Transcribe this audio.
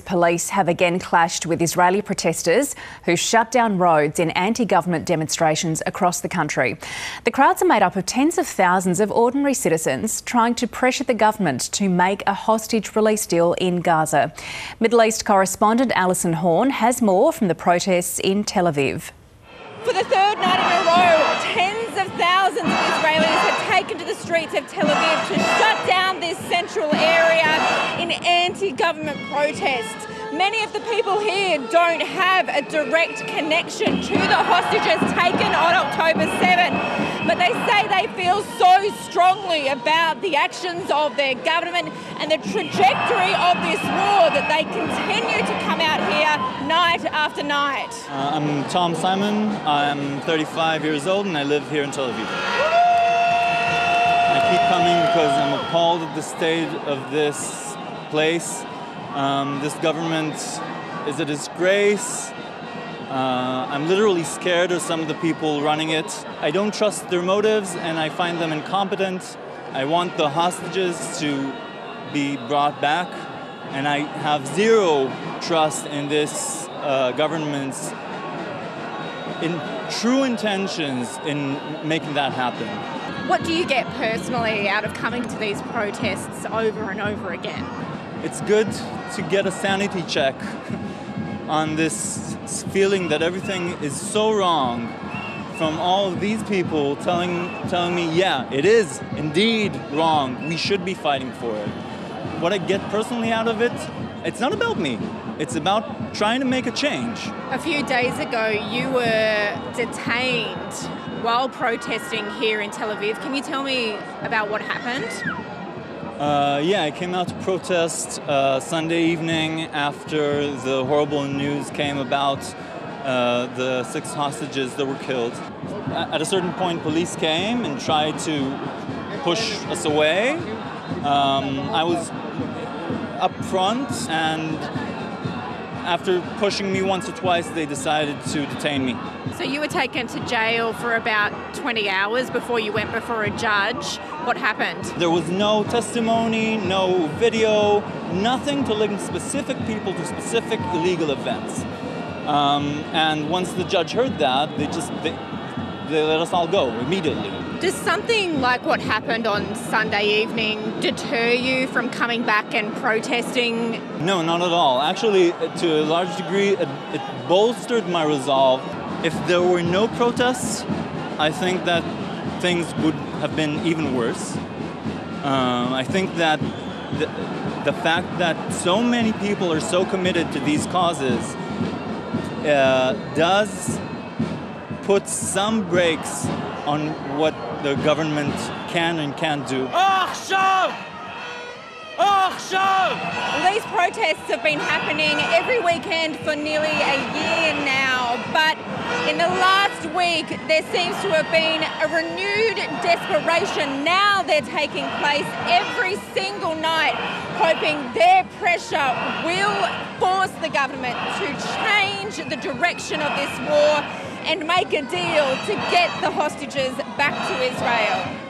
Police have again clashed with Israeli protesters who shut down roads in anti-government demonstrations across the country. The crowds are made up of tens of thousands of ordinary citizens trying to pressure the government to make a hostage release deal in Gaza. Middle East correspondent Alison Horn has more from the protests in Tel Aviv. For the third night in a row, tens of thousands of Israelis have taken to the streets of Tel Aviv to shut down this central area in anti-government protests. Many of the people here don't have a direct connection to the hostages taken on October 7, but they say they feel so strongly about the actions of their government and the trajectory of this war that they continue to come out here night after night. I'm Tom Simon. I'm 35 years old and I live here in Tel Aviv. I keep coming because I'm appalled at the state of this place. This government is a disgrace. I'm literally scared of some of the people running it. I don't trust their motives and I find them incompetent. I want the hostages to be brought back and I have zero trust in this government's true intentions in making that happen. What do you get personally out of coming to these protests over and over again? It's good to get a sanity check on this feeling that everything is so wrong from all of these people telling me, yeah, it is indeed wrong. We should be fighting for it. What I get personally out of it, it's not about me. It's about trying to make a change. A few days ago, you were detained while protesting here in Tel Aviv. Can you tell me about what happened? Yeah, I came out to protest Sunday evening after the horrible news came about the 6 hostages that were killed. At a certain point, police came and tried to push us away. I was up front, and after pushing me once or twice, they decided to detain me. So you were taken to jail for about 20 hours before you went before a judge. What happened? There was no testimony, no video, nothing to link specific people to specific illegal events. And once the judge heard that, they let us all go immediately. Does something like what happened on Sunday evening deter you from coming back and protesting? No, not at all. Actually, to a large degree, it bolstered my resolve. If there were no protests, I think that things would have been even worse. I think that the fact that so many people are so committed to these causes does put some brakes on what the government can and can't do. These protests have been happening every weekend for nearly a year now, but in the last week there seems to have been a renewed desperation. Now they're taking place every single night, hoping their pressure will force the government to change the direction of this war and make a deal to get the hostages back to Israel.